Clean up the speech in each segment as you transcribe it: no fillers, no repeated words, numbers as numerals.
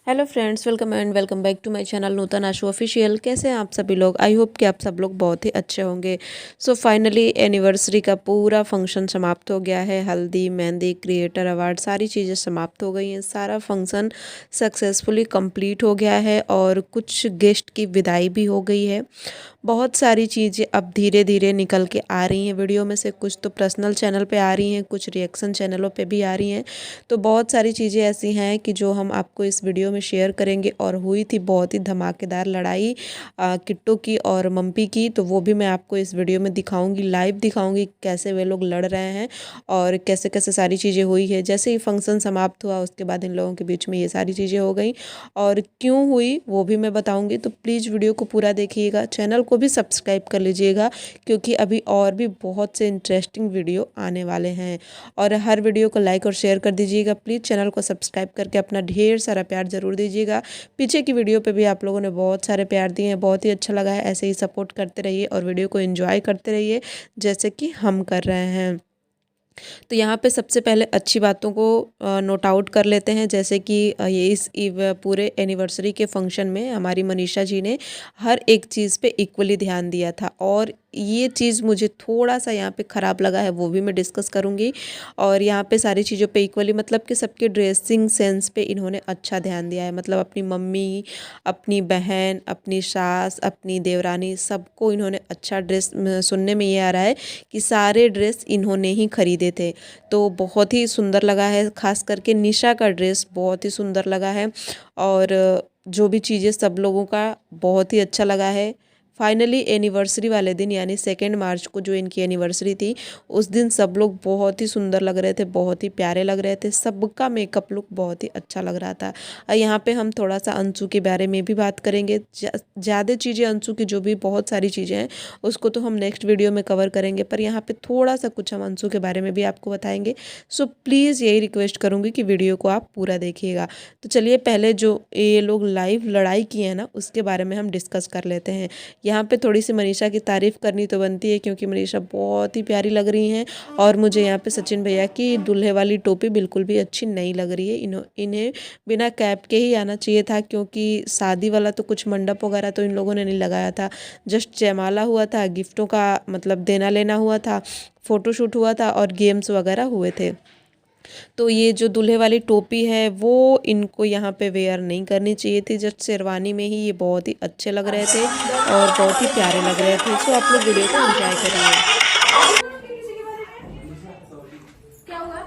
Hello friends, welcome back to my channel Nutan Ashu official. कैसे हैं आप सभी लोग? आई होप कि आप सब लोग बहुत ही अच्छे होंगे। सो फाइनली एनिवर्सरी का पूरा फंक्शन समाप्त हो गया है। हल्दी, मेहंदी, क्रिएटर अवार्ड, सारी चीज़ें समाप्त हो गई हैं। सारा फंक्शन सक्सेसफुली कंप्लीट हो गया है और कुछ गेस्ट की विदाई भी हो गई है। बहुत सारी चीज़ें अब धीरे धीरे निकल के आ रही हैं वीडियो में से। कुछ तो पर्सनल चैनल पे आ रही हैं, कुछ रिएक्शन चैनलों पे भी आ रही हैं। तो बहुत सारी चीज़ें ऐसी हैं कि जो हम आपको इस वीडियो में शेयर करेंगे। और हुई थी बहुत ही धमाकेदार लड़ाई किट्टू की और मम्पी की, तो वो भी मैं आपको इस वीडियो में दिखाऊंगी, लाइव दिखाऊंगी कैसे वे लोग लड़ रहे हैं और कैसे कैसे सारी चीज़ें हुई है। जैसे ही फंक्शन समाप्त हुआ उसके बाद इन लोगों के बीच में ये सारी चीज़ें हो गई और क्यों हुई वो भी मैं बताऊंगी। तो प्लीज़ वीडियो को पूरा देखिएगा, चैनल को भी सब्सक्राइब कर लीजिएगा क्योंकि अभी और भी बहुत से इंटरेस्टिंग वीडियो आने वाले हैं। और हर वीडियो को लाइक और शेयर कर दीजिएगा। प्लीज़ चैनल को सब्सक्राइब करके अपना ढेर सारा प्यार ज़रूर दीजिएगा। पीछे की वीडियो पे भी आप लोगों ने बहुत सारे प्यार दिए हैं, बहुत ही अच्छा लगा है। ऐसे ही सपोर्ट करते रहिए और वीडियो को एंजॉय करते रहिए जैसे कि हम कर रहे हैं। तो यहाँ पे सबसे पहले अच्छी बातों को नोट आउट कर लेते हैं। जैसे कि ये इस पूरे एनिवर्सरी के फंक्शन में हमारी मनीषा जी ने हर एक चीज़ पे इक्वली ध्यान दिया था और ये चीज़ मुझे थोड़ा सा यहाँ पे ख़राब लगा है, वो भी मैं डिस्कस करूँगी। और यहाँ पे सारी चीज़ों पे इक्वली मतलब कि सबके ड्रेसिंग सेंस पे इन्होंने अच्छा ध्यान दिया है। मतलब अपनी मम्मी, अपनी बहन, अपनी सास, अपनी देवरानी, सबको इन्होंने अच्छा ड्रेस, सुनने में ये आ रहा है कि सारे ड्रेस इन्होंने ही खरीदे थे। तो बहुत ही सुंदर लगा है, खास करके निशा का ड्रेस बहुत ही सुंदर लगा है और जो भी चीज़ें सब लोगों का बहुत ही अच्छा लगा है। फाइनली एनिवर्सरी वाले दिन यानी 2 मार्च को जो इनकी एनिवर्सरी थी उस दिन सब लोग बहुत ही सुंदर लग रहे थे, बहुत ही प्यारे लग रहे थे। सबका मेकअप लुक बहुत ही अच्छा लग रहा था। यहाँ पे हम थोड़ा सा अंशु के बारे में भी बात करेंगे। ज़्यादा चीज़ें अंशु की जो भी बहुत सारी चीज़ें हैं उसको तो हम नेक्स्ट वीडियो में कवर करेंगे, पर यहाँ पे थोड़ा सा कुछ हम अंशु के बारे में भी आपको बताएंगे। सो प्लीज़ यही रिक्वेस्ट करूँगी कि वीडियो को आप पूरा देखिएगा। तो चलिए पहले जो ये लोग लाइव लड़ाई किए हैं ना उसके बारे में हम डिस्कस कर लेते हैं। यहाँ पे थोड़ी सी मनीषा की तारीफ़ करनी तो बनती है क्योंकि मनीषा बहुत ही प्यारी लग रही हैं। और मुझे यहाँ पे सचिन भैया की दूल्हे वाली टोपी बिल्कुल भी अच्छी नहीं लग रही है। इन्हें बिना कैप के ही आना चाहिए था क्योंकि शादी वाला तो कुछ मंडप वगैरह तो इन लोगों ने नहीं लगाया था। जस्ट जयमाला हुआ था, गिफ्टों का मतलब देना लेना हुआ था, फ़ोटोशूट हुआ था और गेम्स वगैरह हुए थे। तो ये जो दूल्हे वाली टोपी है वो इनको यहाँ पे वेयर नहीं करनी चाहिए थी। जस्ट शेरवानी में ही ये बहुत ही अच्छे लग रहे थे और बहुत ही प्यारे लग रहे थे। सो आप लोग वीडियो को एंजॉय करिए। क्या हुआ?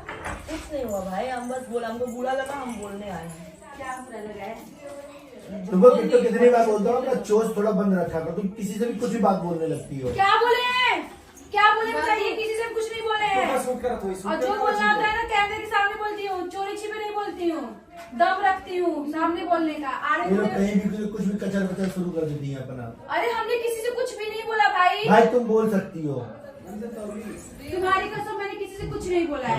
कुछ नहीं हुआ भाई, हम बस बोला, हमको बुरा लगा, हम बोलने आए हैं। क्या बुरा लगा है? तुमको किट्टू कितनी बार बोलता हूँ अपना चोच थोड़ा बंद रखा करो। तुम किसी से भी कुछ भी बात बोलने लगती हो। क्या बोले हैं? क्या बोले बताइए? किसी से कुछ नहीं बोले हैं। और जो बोलना होता है ना कैमरे के सामने बोलती हूँ, चोरी छिपे नहीं बोलती हूँ, दम रखती हूँ सामने बोलने का। कहीं भी कुछ भी कचर कचर शुरू कर देती है अपना। अरे हमने किसी से कुछ भी नहीं बोला भाई। भाई तुम बोल सकती हो। तुम्हारी कसम, मैंने किसी से कुछ नहीं बोला है।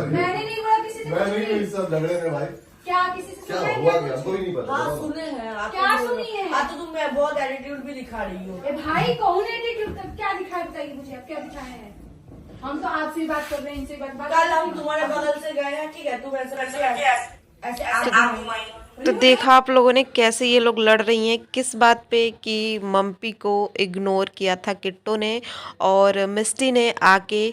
मैंने नहीं बोला किसी से कुछ नहीं। सब झगड़े में भाई क्या किसी से क्या सुना है? हुआ? क्या कोई नहीं पता। हाँ सुने हैं। क्या सुनी है? हाँ तो तुम बहुत एटीट्यूड भी दिखा रही हो। ए भाई कौन एटीट्यूड? क्या दिखाया बताइए मुझे, अब क्या दिखाया है? हम तो आपसे ही बात कर रहे हैं, इनसे बात कल हम तुम्हारे बगल से गए हैं, ठीक है, तुम ऐसे तो देखा आप लोगों ने कैसे ये लोग लड़ रही हैं, किस बात पे कि मम्पी को इग्नोर किया था किट्टू ने और मिस्टी ने आके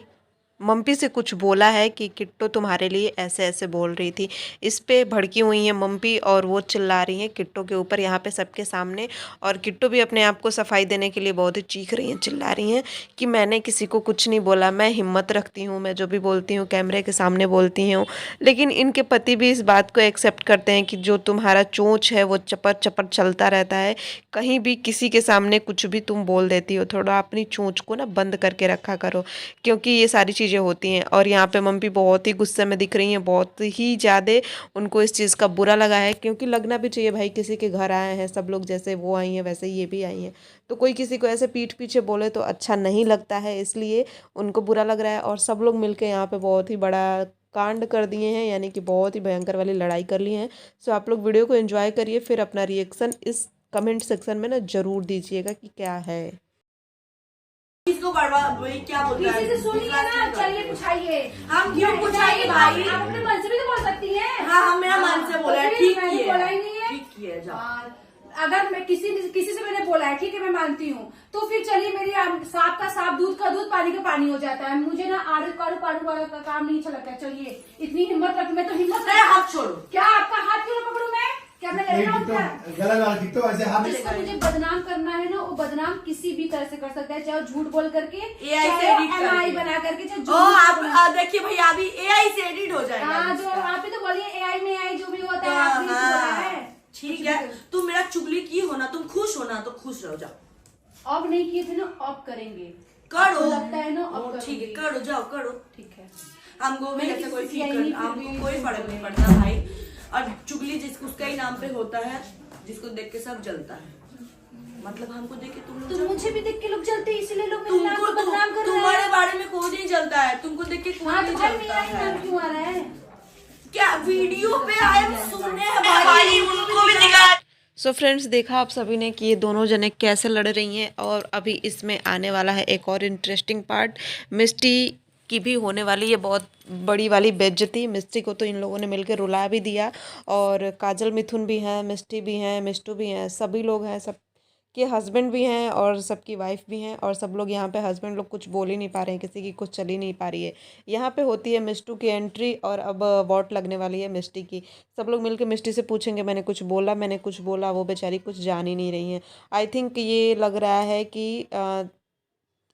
मम्पी से कुछ बोला है कि किट्टू तुम्हारे लिए ऐसे ऐसे बोल रही थी। इस पे भड़की हुई हैं मम्पी और वो चिल्ला रही हैं किट्टू के ऊपर यहाँ पे सबके सामने। और किट्टू भी अपने आप को सफाई देने के लिए बहुत ही चीख रही हैं, चिल्ला रही हैं कि मैंने किसी को कुछ नहीं बोला, मैं हिम्मत रखती हूँ, मैं जो भी बोलती हूँ कैमरे के सामने बोलती हूँ। लेकिन इनके पति भी इस बात को एक्सेप्ट करते हैं कि जो तुम्हारा चोंच है वो चपर चपर चलता रहता है, कहीं भी किसी के सामने कुछ भी तुम बोल देती हो, थोड़ा अपनी चोंच को ना बंद करके रखा करो क्योंकि ये सारी चीज़ें होती हैं। और यहाँ पे मम्मी बहुत ही गुस्से में दिख रही हैं, बहुत ही ज़्यादा उनको इस चीज़ का बुरा लगा है क्योंकि लगना भी चाहिए भाई, किसी के घर आए हैं सब लोग, जैसे वो आई हैं वैसे ये भी आई हैं, तो कोई किसी को ऐसे पीठ पीछे बोले तो अच्छा नहीं लगता है, इसलिए उनको बुरा लग रहा है। और सब लोग मिलकर यहाँ पे बहुत ही बड़ा कांड कर दिए हैं, यानी कि बहुत ही भयंकर वाली लड़ाई कर ली है। सो आप लोग वीडियो को एंजॉय करिए, फिर अपना रिएक्शन इस कमेंट सेक्शन में ना ज़रूर दीजिएगा कि क्या है। इसको वही क्या बोलता है? किसी से सुनिए ना, चलिए पूछाइए। हम क्यों पूछाइए भाई? आप अपने मन से भी तो बोल सकती हैं। हाँ हम मेरा मन से बोला है, ठीक है। बोला ही नहीं है। ठीक किया, जाओ। अगर मैं किसी से मैंने बोला है, ठीक है मैं मानती हूँ, तो फिर चलिए मेरी सांप का सांप, दूध का दूध, पानी का पानी हो जाता है। मुझे ना आड़ू काड़ू पाड़ू वाला का काम नहीं अच्छा लगता है। चलिए इतनी हिम्मत रख, मैं तो हिम्मत अरे हाथ छोड़ो। क्या आपका हाथ क्यों पकड़ू मैं? क्या मैं लड़का हूँ क्या? गला वाला ठीक तो ऐसे हाथ जिसको मुझे बदनाम करना है ना, वो बदनाम किसी भी तरह से कर सकता है, चाहे वो झूठ बोल करके, AI से चाहे edit करके। MI बना करके, चाहे ओ आप देखिए भैया, अभी AI से एडिट हो जाएगा। हाँ, जो आप ही तो बोलिए AI में AI जो भी होता है, आपने ही तो हाँ, बोला है। ठीक है, तुम मेरा चुगली की हो ना, तुम खुश हो ना, तो खुश रहो, जाओ। अब नहीं किए थे ना, अब करेंगे। करो, आपको लगता है ना, अब ठीक है, करेंगे। करो, जाओ करो। ठीक है। हमको भी मैं ऐसा कोई किसी फील की कर, नहीं हमको फिर भी- कोई फर्क नहीं पड़ता भाई। और चुगली जिसको उसका ही नाम पे होता है, जिसको देख के सब जलता है। मतलब हमको देख के तुम लोग तो मुझे भी देख के लोग जलते हैं, इसीलिए लोग मेरे नाम को बदनाम कर रहे तुम्हारे हैं। बारे में कोई नहीं जलता है, तुमको देख के कोई हाँ, नहीं तो भाई जलता मेरा ही नाम है। क्यों आ रहा है? क्या वीडियो पे आए सुनने हैं भाई, उनको भी दिखा। सो फ्रेंड्स, देखा आप सभी ने कि ये दोनों जने कैसे लड़ रही हैं। और अभी इसमें आने वाला है एक और इंटरेस्टिंग पार्ट। मिस्टी की भी होने वाली है बहुत बड़ी वाली बेइज्जती। मिस्टी को तो इन लोगों ने मिलकर रुला भी दिया, और काजल मिथुन भी हैं, मिस्टी भी हैं, मिष्टू भी हैं, सभी लोग हैं, सब के हस्बैंड भी हैं और सबकी वाइफ भी हैं। और सब लोग यहाँ पे हस्बैंड लोग कुछ बोल ही नहीं पा रहे हैं, किसी की कुछ चल ही नहीं पा रही है। यहाँ पे होती है मिष्टू की एंट्री, और अब वोट लगने वाली है मिष्टी की। सब लोग मिलकर मिष्टी से पूछेंगे मैंने कुछ बोला, मैंने कुछ बोला। वो बेचारी कुछ जान ही नहीं रही हैं। आई थिंक ये लग रहा है कि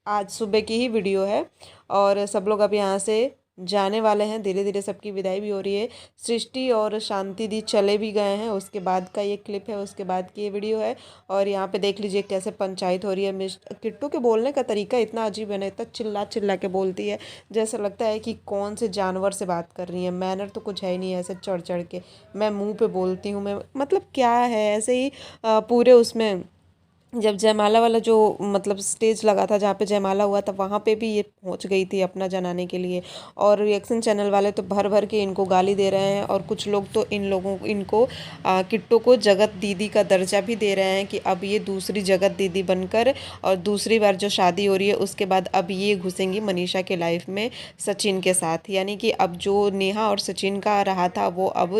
आज सुबह की ही वीडियो है, और सब लोग अब यहाँ से जाने वाले हैं। धीरे धीरे सबकी विदाई भी हो रही है। सृष्टि और शांति दी चले भी गए हैं, उसके बाद का ये क्लिप है, उसके बाद की ये वीडियो है। और यहाँ पे देख लीजिए कैसे पंचायत हो रही है। किट्टू के बोलने का तरीका इतना अजीब है ना, इतना चिल्ला चिल्ला के बोलती है, जैसा लगता है कि कौन से जानवर से बात कर रही है। मैनर तो कुछ है ही नहीं, ऐसे चढ़ चढ़ के मैं मुँह पे बोलती हूँ, मैं मतलब क्या है ऐसे ही। पूरे उसमें जब जयमाला वाला जो मतलब स्टेज लगा था, जहाँ पे जयमाला हुआ था, वहाँ पे भी ये पहुँच गई थी अपना जनाने के लिए। और रिएक्शन चैनल वाले तो भर भर के इनको गाली दे रहे हैं, और कुछ लोग तो इनको किट्टू को जगत दीदी का दर्जा भी दे रहे हैं कि अब ये दूसरी जगत दीदी बनकर, और दूसरी बार जो शादी हो रही है उसके बाद अब ये घुसेंगी मनीषा के लाइफ में सचिन के साथ। यानी कि अब जो नेहा और सचिन का रहा था, वो अब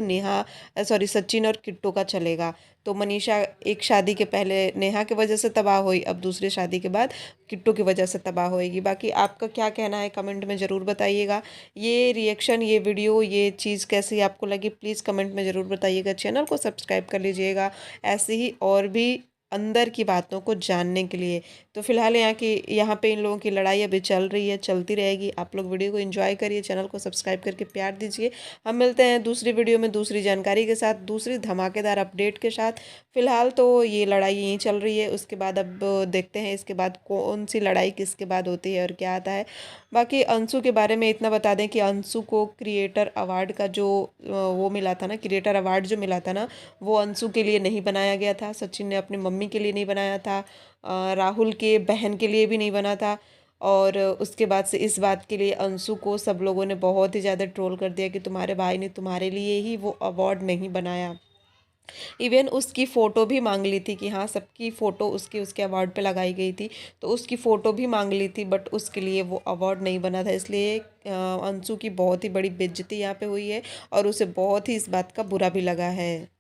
सचिन और किट्टू का चलेगा। तो मनीषा एक शादी के पहले नेहा की वजह से तबाह हुई, अब दूसरी शादी के बाद किट्टू की वजह से तबाह होएगी। बाकी आपका क्या कहना है कमेंट में ज़रूर बताइएगा। ये रिएक्शन, ये वीडियो, ये चीज़ कैसी आपको लगी प्लीज़ कमेंट में ज़रूर बताइएगा। चैनल को सब्सक्राइब कर लीजिएगा ऐसे ही और भी अंदर की बातों को जानने के लिए। तो फिलहाल यहाँ पे इन लोगों की लड़ाई अभी चल रही है, चलती रहेगी। आप लोग वीडियो को एंजॉय करिए, चैनल को सब्सक्राइब करके प्यार दीजिए। हम मिलते हैं दूसरी वीडियो में दूसरी जानकारी के साथ, दूसरी धमाकेदार अपडेट के साथ। फिलहाल तो ये लड़ाई यहीं चल रही है, उसके बाद अब देखते हैं इसके बाद कौन सी लड़ाई किसके बाद होती है और क्या आता है। बाकी अंशु के बारे में इतना बता दें कि अंशु को क्रिएटर अवार्ड का जो वो मिला था ना, क्रिएटर अवार्ड जो मिला था ना, वो अंशु के लिए नहीं बनाया गया था। सचिन ने अपनी मम्मी के लिए नहीं बनाया था, राहुल के बहन के लिए भी नहीं बना था। और उसके बाद से इस बात के लिए अंशु को सब लोगों ने बहुत ही ज़्यादा ट्रोल कर दिया कि तुम्हारे भाई ने तुम्हारे लिए ही वो अवार्ड नहीं बनाया। इवन उसकी फ़ोटो भी मांग ली थी कि हाँ, सबकी फ़ोटो उसके अवार्ड पे लगाई गई थी, तो उसकी फ़ोटो भी मांग ली थी, बट उसके लिए वो अवार्ड नहीं बना था। इसलिए अंशु की बहुत ही बड़ी बेइज्जती यहाँ पे हुई है, और उसे बहुत ही इस बात का बुरा भी लगा है।